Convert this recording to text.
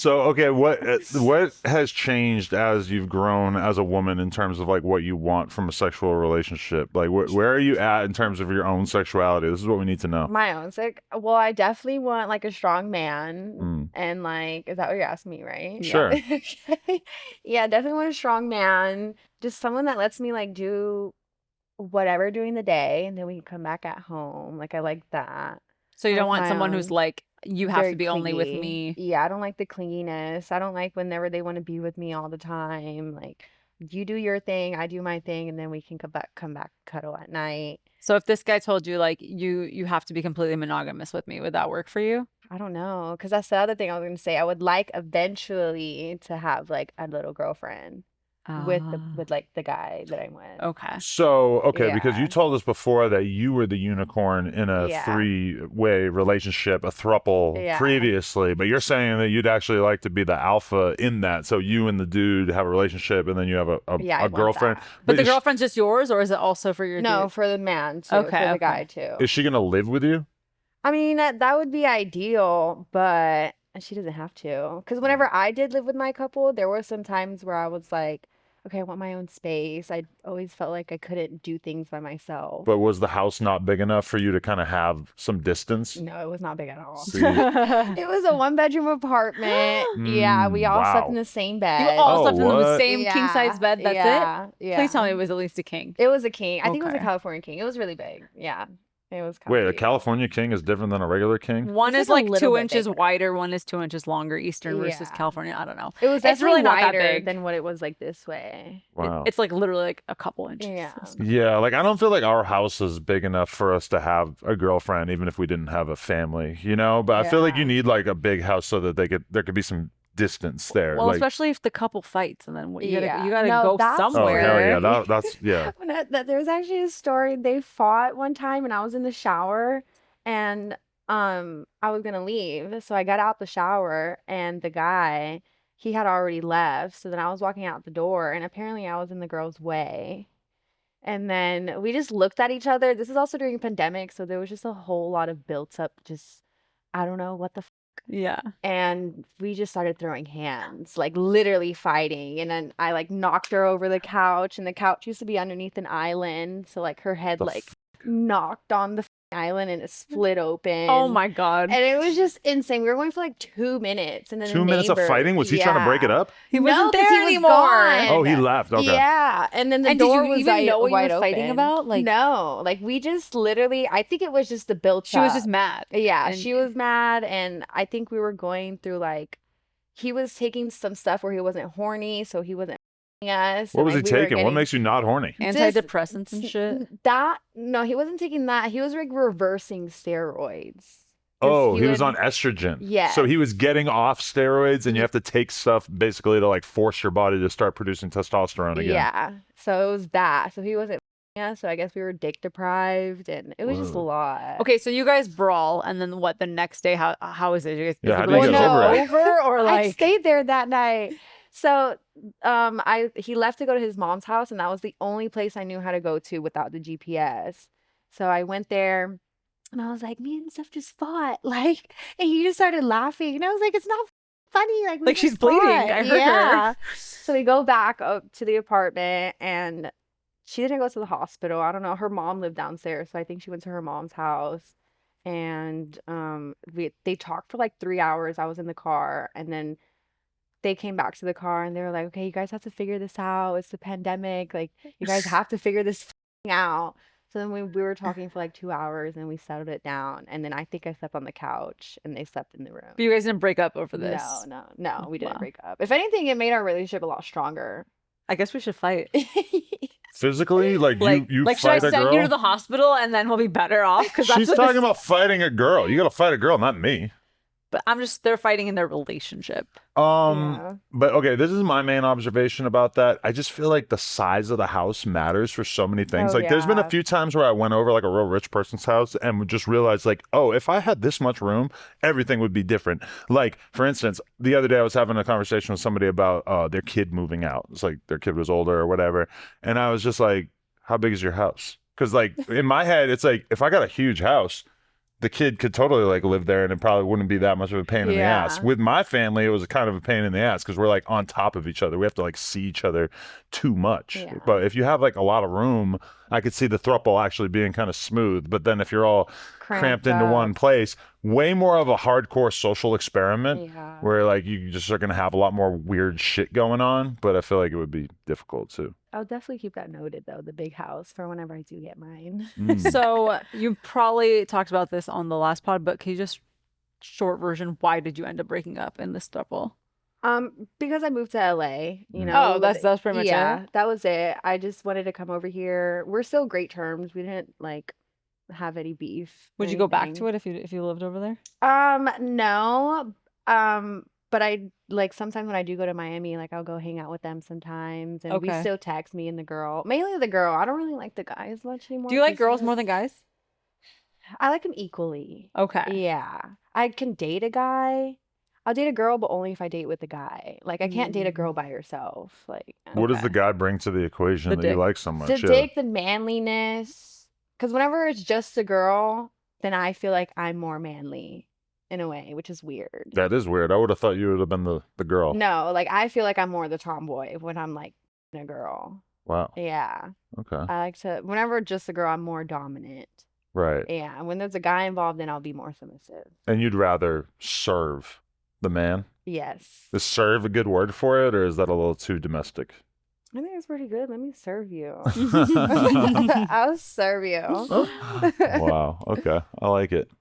So, okay, what has changed as you've grown as a woman in terms of like what you want from a sexual relationship? Like, where are you at in terms of your own sexuality? This is what we need to know. My own sick. Well, I definitely want like a strong man. Mm, And like, is that what you're asking me, right? Yeah. sure. Okay. Yeah, definitely want a strong man. Just someone that lets me like do whatever during the day and then we can come back at home. Like I like that. So you I don't like want my someone who's own. like, you have to Very be only with clingy. me. Yeah, I don't like the clinginess. I don't like whenever they want to be with me all the time. Like you do your thing, I do my thing, and then we can come back, cuddle at night. So if this guy told you like you have to be completely monogamous with me, would that work for you? I don't know, because that's the other thing I was gonna say. I would like eventually to have like a little girlfriend Ah, with like the guy that I'm with. okay. So, okay, because you Yeah. told us before that you were the unicorn in a Yeah. three-way relationship, a throuple Yeah. previously, but you're saying that you'd actually like to be the alpha in that. So you and the dude have a relationship, and then you have Yeah, a I want girlfriend. that. But the is, girlfriend's just yours, or is it also for your No, dude? for the man too, Okay, for the okay. guy too. is she gonna live with you? I mean, that would be ideal, but she doesn't have to. Because whenever I did live with my couple, there were some times where I was like, okay, I want my own space. I always felt like I couldn't do things by myself. But was the house not big enough for you to kind of have some distance? No, it was not big at all. See, It was a one-bedroom apartment. Yeah, we all slept in wow. the same You bed. all Oh, slept in the what? same king size bed. That's yeah, it. yeah. Please tell me it was at least a king. It was a king. I think it was a Okay. California king. It was really big. Yeah, it was Wait, a comfy. California king is different than a regular king? One It's is like a like little 2 bit inches bigger. wider, one is 2 inches longer, Eastern versus Yeah. California. I don't know. It was It's definitely really not that wider big. than what it was like this way. Wow. It's like literally like a couple inches. Yeah. Yeah, like I don't feel like our house is big enough for us to have a girlfriend, even if we didn't have a family, you know? But I feel like you Yeah. need like a big house so that there could be some distance there. Well, like, especially if the couple fights and then what, you gotta Yeah. you gotta No, go that's oh somewhere. hell yeah, that's yeah. There was actually a story. They fought one time, and I was in the shower, and I was gonna leave, so I got out the shower, and the guy, he had already left. So then I was walking out the door, and apparently I was in the girl's way. And then we just looked at each other. This is also during pandemic, so there was just a whole lot of built up, just I don't know what the Yeah. and we just started throwing hands, like literally fighting. And then I like knocked her over the couch, and the couch used to be underneath an island. So like her head The like knocked on the island and it split open. Oh my god. And it was just insane. We were going for like 2 minutes, and then the 2 minutes of neighbor- fighting? Was he trying to break it Yeah. up? He No, wasn't 'cause there he was anymore. gone. Oh, he left. Okay. Yeah, and then the And did door you was even like, know what you wide were fighting open. about? Like- no, like we just literally. I think it was just the built. She was up. just mad. Yeah, And- she was mad, and I think we were going through like he was taking some stuff where he wasn't horny, so he wasn't us. What and, was he like, we were taking? What getting- makes you not horny? Antidepressants and shit. That no, he wasn't taking that. He was like reversing steroids. 'Cause Oh, he was would- on estrogen. Yes. So he was getting off steroids, and you have to take stuff basically to like force your body to start producing testosterone again. Yeah, so it was that. So he wasn't. Yeah, so I guess we were dick deprived, and it was just a Whoa. lot. Okay, so you guys brawl, and then what? The next day, how is it? You guys, Yeah, is how the do you get relationship over it? over, or I like? stayed there that night. So, he left to go to his mom's house, and that was the only place I knew how to go to without the GPS. So I went there, and I was like, "Me and Steph just fought," like, and he just started laughing, and I was like, "It's not funny, like, we Like, she's just bleeding. fought." I heard her. Yeah. So we go back up to the apartment, and she didn't go to the hospital. I don't know. Her mom lived downstairs, so I think she went to her mom's house. And they talked for like 3 hours. I was in the car, and then they came back to the car, and they were like, "Okay, you guys have to figure this out. It's the pandemic. Like, you guys have to figure this out." So then we were talking for like 2 hours, and we settled it down. And then I think I slept on the couch, and they slept in the room. But you guys didn't break up over this. No, we didn't Wow. break up. If anything, it made our relationship a lot stronger. I guess we should fight. Physically, like you like should I fight a send girl. you to the hospital and then we'll be better off? Because She's talking about fighting a girl. You got to fight a girl, not me. But they're fighting in their relationship. Yeah. But okay, this is my main observation about that. I just feel like the size of the house matters for so many things. Oh, Like there's been a yeah. few times where I went over like a real rich person's house and just realized like, oh, if I had this much room, everything would be different. Like for instance, the other day I was having a conversation with somebody about their kid moving out. It's like their kid was older or whatever. And I was just like, how big is your house? Because like in my head, it's like if I got a huge house, the kid could totally like live there and it probably wouldn't be that much of a pain in the ass. Yeah. With my family, it was kind of a pain in the ass because we're like on top of each other. We have to like see each other too much. Yeah. But if you have like a lot of room, I could see the throuple actually being kind of smooth. But then if you're all cramped into up. one place, way more of a hardcore social experiment Yeah. where like you just are going to have a lot more weird shit going on. But I feel like it would be difficult too. I'll definitely keep that noted though, the big house for whenever I do get mine. Mm. So you probably talked about this on the last pod, but can you just short version, why did you end up breaking up in this throuple? Because I moved to LA, you Mm. know. Oh, that's pretty much yeah, it? that was it. I just wanted to come over here. We're still great terms. We didn't like have any beef. or Would you go back anything. to it if you lived over there? No. But I like sometimes when I do go to Miami, like I'll go hang out with them sometimes, and we Okay. still text me and the girl, mainly the girl. I don't really like the guys much anymore. Do you like 'cause girls more than guys? I like them equally. Okay. Yeah, I can date a guy. I'll date a girl, but only if I date with a guy. Like I can't date a girl by herself. Like What does the Okay. guy bring to the equation The that you dick. like so much? the Yeah. dick, the manliness. Because whenever it's just a girl, then I feel like I'm more manly in a way, which is weird. That is weird. I would have thought you would have been the girl. No, like I feel like I'm more the tomboy when I'm like a girl. Wow. Yeah. Okay. I like to, whenever just a girl, I'm more dominant. Right. Yeah. And when there's a guy involved, then I'll be more submissive. And you'd rather serve the man? Yes. Is serve a good word for it, or is that a little too domestic? I think it's pretty good. Let me serve you. Wow. I'll serve you. Okay. I like it.